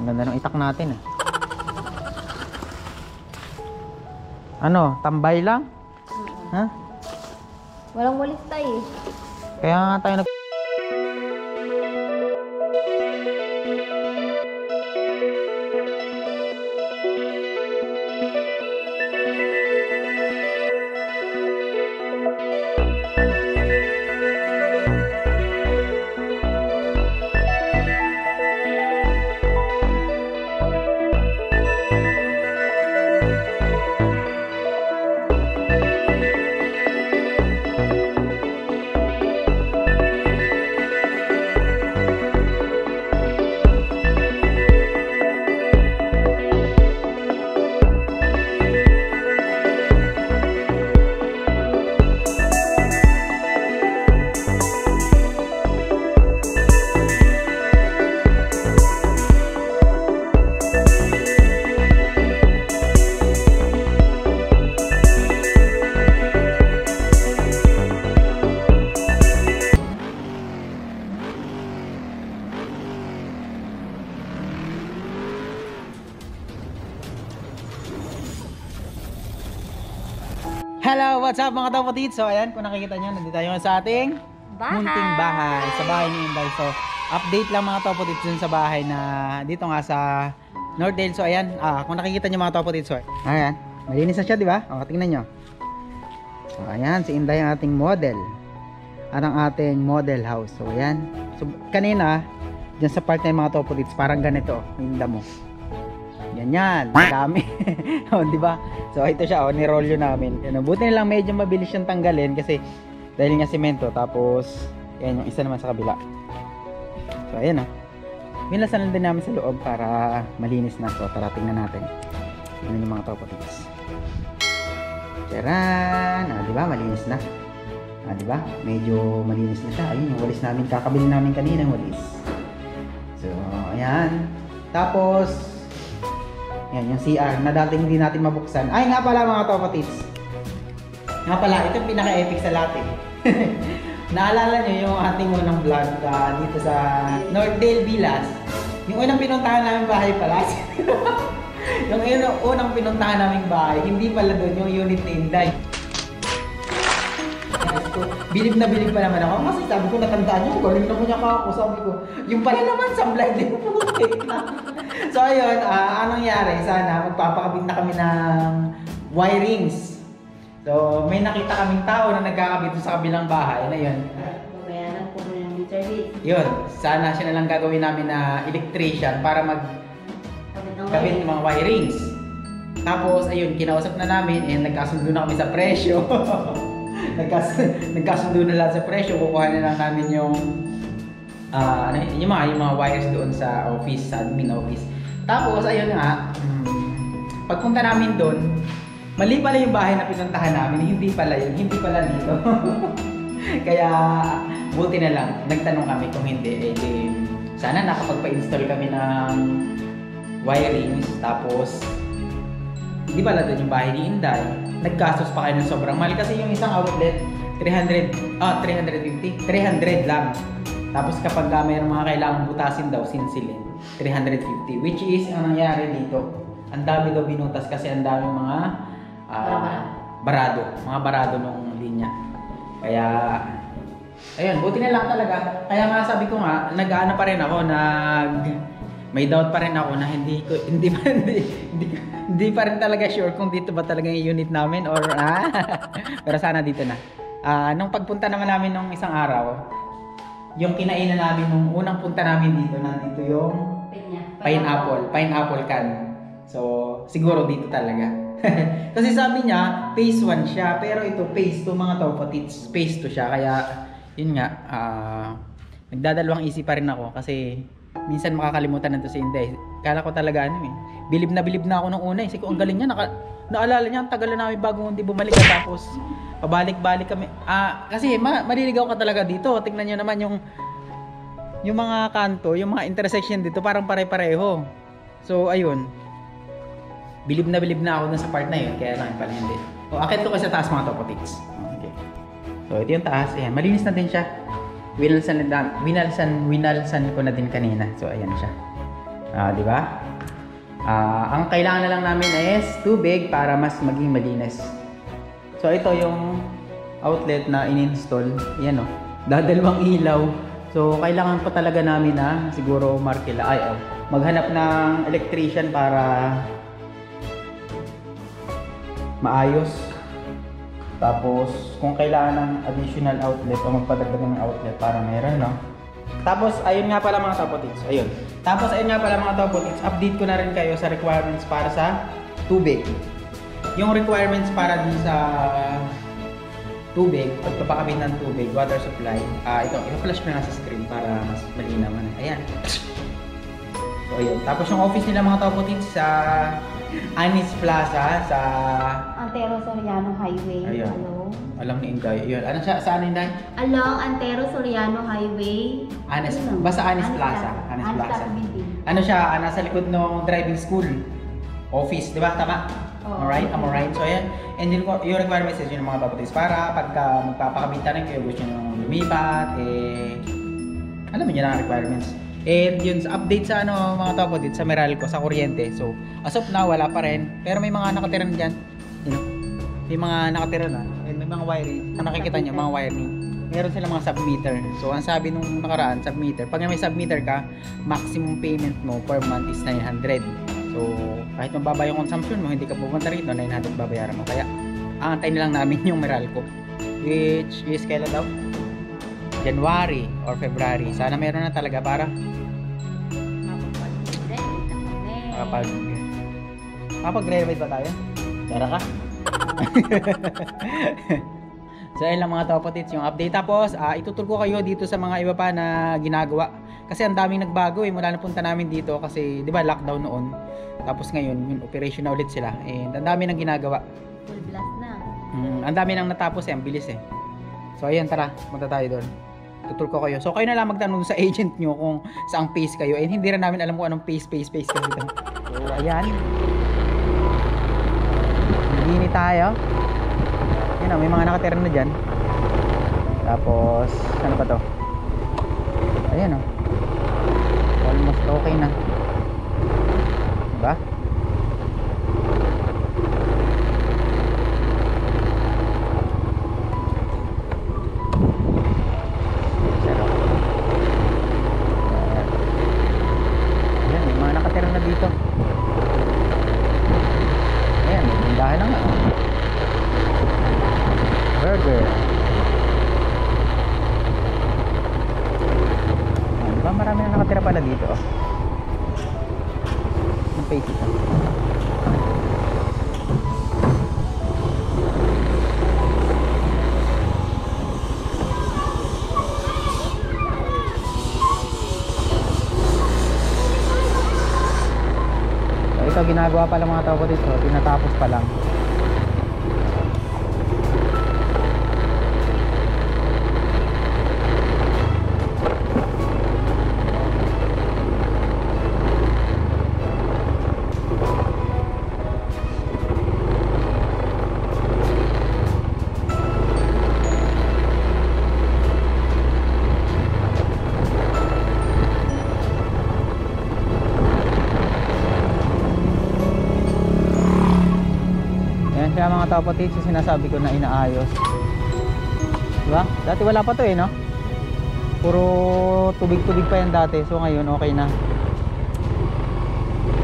Ang ganda ng itak natin eh. Ano, tambay lang? Ha? Walang walis tayo eh. Kaya nga tayo nag... Hello, what's up mga kapatid? So ayan, kung nakikita nyo, nandito tayo sa ating munting bahay, sa bahay ni Inday. So update lang mga kapatid dun sa bahay na dito nga sa Northdale. So ayan, kung nakikita nyo mga kapatid, so ayan, malinis na siya, di ba? O, tingnan nyo. So ayan, si Inday ang ating model at ang ating model house. So ayan, so kanina dyan sa part na yung mga kapatid, parang ganito, yung damo. Ganyan, dami. O, di ba? So ito siya, nirolyo namin. Buti na lang medyo mabilis siyang tanggalin kasi dahil nga semento. Tapos yan yung isa naman sa kabila. So ayan o. Minasan din namin sa loob para malinis na. So tara, tingnan natin. Tingnan yung mga kapatids. Charan! Di ba? Malinis na. Di ba? Medyo malinis na siya. Ayun yung walis namin. Kakabili namin kanina yung walis. So ayan. Tapos yan, yung CR na dating hindi natin mabuksan. Ay nga pala mga kapatids. Nga pala, ito yung pinaka-epic sa lahat eh. Naalala nyo yung ating unang vlog dito sa Northdale Villas. Yung unang pinuntahan namin bahay pala. Yung unang pinuntahan namin bahay, hindi pala doon yung unit ni Inday. Bilib na bilib pa naman ako. Kasi sabi ko, natandaan nyo, galing naman niya ako. Sabi ko, yung pala naman sa blind din po. So ayun, anong nangyari? Sana magpapakabit na kami ng wirings. So may nakita kaming tao na nagkakabit sa kabilang bahay na yun. Babayaran po ng service. Yun, sana siya na lang gagawin namin na electrician para magkabit ng mga wirings. Tapos ayun, kinausap na namin and nagkasundo na kami sa presyo. Nagkasundo na lahat sa presyo. Kukuha na lang namin yung yung mga wires doon sa office, sa admin office. Tapos ayun nga, pagpunta namin doon, mali pala yung bahay na pinuntahan namin. Hindi pala yun, hindi pala dito. Kaya buti na lang, nagtanong kami kung hindi, sana nakapagpa-install kami ng wirings. Tapos hindi pala doon yung bahay ni Inday. Naggastos pa kayo ng sobrang mahal kasi yung isang outlet 350, 300 lang. Tapos kapag mayroong mga kailangang butasin daw, sinsilin, 350. Which is, ang nangyari dito, ang dami daw binutas kasi ang dami mga barado nung linya. Kaya, ayun, buti na lang talaga. Kaya nga sabi ko nga, nag-ano pa rin ako, may doubt pa rin ako na hindi pa rin talaga sure kung dito ba talaga yung unit namin or pero sana dito na. Nung pagpunta naman namin nung isang araw, yung kinainan namin nung unang punta namin dito, nandito yung pineapple can. So, siguro dito talaga. Kasi sabi niya, phase 1 siya, pero ito phase 2 mga kapatids, phase 2 siya. Kaya, yun nga, nagdadalawang isip pa rin ako kasi minsan makakalimutan na to si Inday. Kala ko talaga bilib na ako nung una eh. Kasi ang galing niya, naalala niya, ang tagal na namin bago hindi bumalik tapos pabalik-balik kami. Kasi maliligaw ka talaga dito. Tingnan niyo naman yung mga kanto, yung mga intersection dito parang pare-pareho. So ayun. Bilib na ako dun sa part na yun, kaya lang pala hindi. Akit ko kasi sa taas mga kapatids. Okay. So ito yung taas, ayan. Malinis na din siya. Winalsan ko na din kanina. So ayan siya. Di ba? Ang kailangan na lang namin is tubig para mas maging malinis. So ito yung outlet na in-install. Yan o. Dadalawang ilaw. So kailangan pa talaga namin na siguro maghanap ng electrician para maayos. Tapos kung kailangan ng additional outlet o magpadagdag ng outlet para meron, no? Tapos ayun nga pala mga topotits. Update ko na rin kayo sa requirements para sa tubig. Yung requirements para din sa tubig, pagpapakabit ng tubig, water supply. Ito, i-flash ko na sa screen para mas malinaw na. Ayan. So ayun. Tapos yung office nila mga topotits sa Anis Plaza sa Antero Soriano Highway. Ayun. Hello. Alam ni Inday. Ayun. Ano siya? Saan Inday? Along Antero Soriano Highway. Anis. Ayun. Basta Anis Plaza. Anis Plaza. Building. Ano siya? Nasa likod ng driving school. Office. Di ba? Tama? Oo. Alright? I'm alright. So ayan. And yung requirements is yun ng mga topotits. Para pagka magpapakabitan kayo, gusto nyo lumipat, alam mo nyo na ang requirements. And yun, sa update sa mga topotits sa Meralco, sa kuryente. So, as of now, wala pa rin. Pero may mga nakatira na dyan. You know, may mga nakatira na. And may mga wiring. Kung nakikita nyo, mga wiring. Meron silang mga submeter. So, ang sabi nung nakaraan, submeter. Pag may submeter ka, maximum payment mo per month is 900. So, kahit mababa yung consumption mo, hindi ka pupunta rito, 900 babayaran mo. Kaya, aantay na lang namin yung Meralco. Which is kailan daw? January or February. Sana meron na talaga para kapag-renovate ba tayo? Tara ka. So ayun lang mga topotits yung update. Tapos itutur ko kayo dito sa mga iba pa na ginagawa. Kasi ang daming nagbago mula na punta namin dito kasi 'di ba lockdown noon. Tapos ngayon yung operation na ulit sila. And ang dami nang ginagawa. Full blast na. Ang dami nang natapos ang bilis So ayun, tara, magta tayo doon. Tutur ko kayo. So kayo na lang magtanong sa agent nyo kung saang phase kayo. And hindi rin namin alam kung anong phase kasi dito. So ayan. Hindi tayo. Yun may mga nakatira na dyan. Tapos, ano pa to? Ayan almost okay na. Diba? Dito. Ayan, tindahan lang burger. Ayan, diba marami na nakatira pala dito Ang face ito. Ito ginagawa pa lang mga tao dito, tinatapos pa lang. Kaya mga topotits yung sinasabi ko na inaayos. Diba? Dati wala pa to no? Puro tubig-tubig pa yan dati. So ngayon okay na.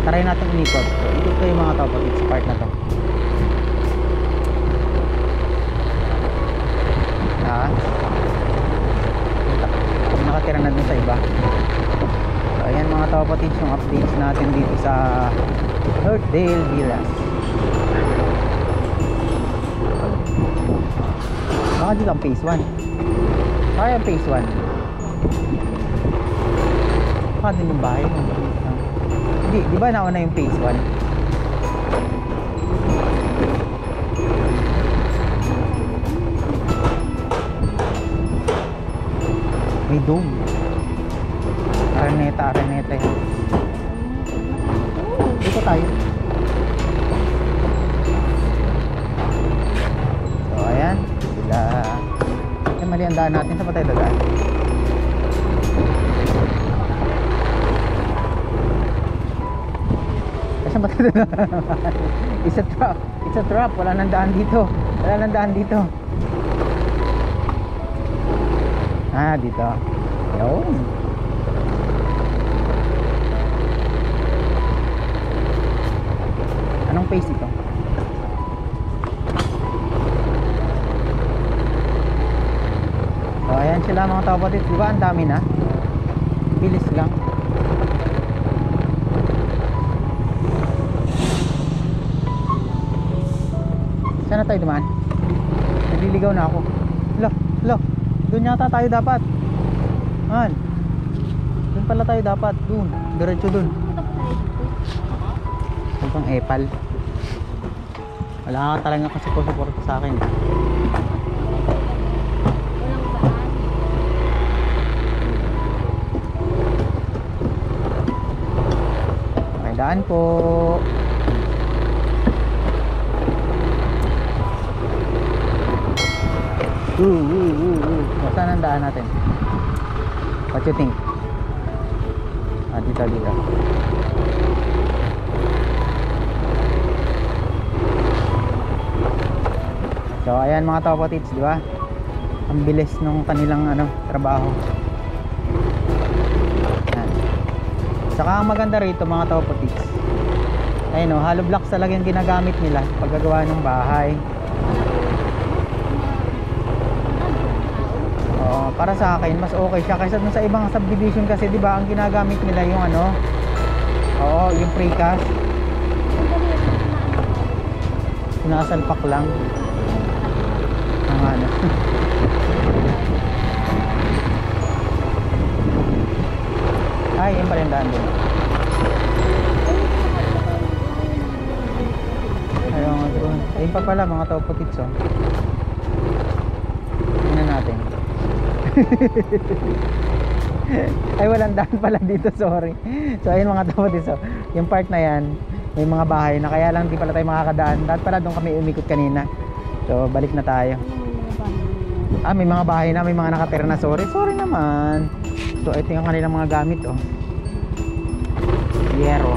Try natin inikot. So, ikot ko yung mga topotits sa part na to. Kung nakatira na dun sa iba. So ayan mga topotits yung updates natin dito sa Earthdale Villas. Baka dito ang phase 1. Kaya ang phase 1. Baka din yung bahay mo. Hindi, di ba nauna yung phase 1? May dome. Araneta yun. Dito tayo. So ayan. Mali ang daan natin. Saan pa tayo dadaan? Saan ba ito? It's a trap. It's a trap. Wala nang daan dito. Wala nang daan dito. Ah, dito. Yun. Anong pace ito? So ayan sila mga kapatid. Diba ang dami na? Bilis lang. Saan na tayo dumaan? Nagliligaw na ako. Lo, doon yata tayo dapat. Man, doon pala tayo dapat. Doon, diretso doon. Doon pang epal. Wala ka talaga kasi support sa akin. Walang daan. May daan po. Saan ang daan natin? What you think? Ah, dito. So ayan mga kapatids, di ba? Ang bilis nung kanilang trabaho. Ayan. Saka ang maganda rito mga kapatids, ayun o, hollow blocks talaga yung ginagamit nila paggagawa ng bahay. Para sa akin mas okay siya kaysa dun sa ibang subdivision kasi 'di ba ang ginagamit nila yung yung precast. Sinasalpak lang. Ang Ay, yun pala yung daan din. Ayun pa pala mga topotits Tingnan natin. Ay walang daan pala dito, sorry. So ayun mga kapatid, yung part na yan may mga bahay na kaya lang di pala tayo makakadaan. Dahil pala doon kami umikot kanina. So balik na tayo. May mga bahay na, may mga nakatira na. Sorry naman. So ito yung kanilang mga gamit Yero.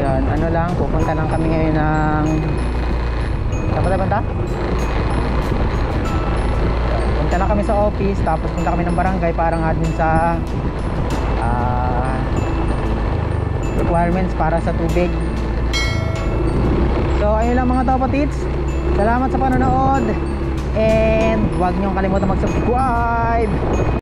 Ano lang, pupunta lang kami ngayon ng punta? Punta lang kami sa office, tapos punta kami ng barangay para nga dun sa requirements para sa tubig. So ayun lang mga kapatids, salamat sa panonood and huwag niyong kalimutan mag-subscribe.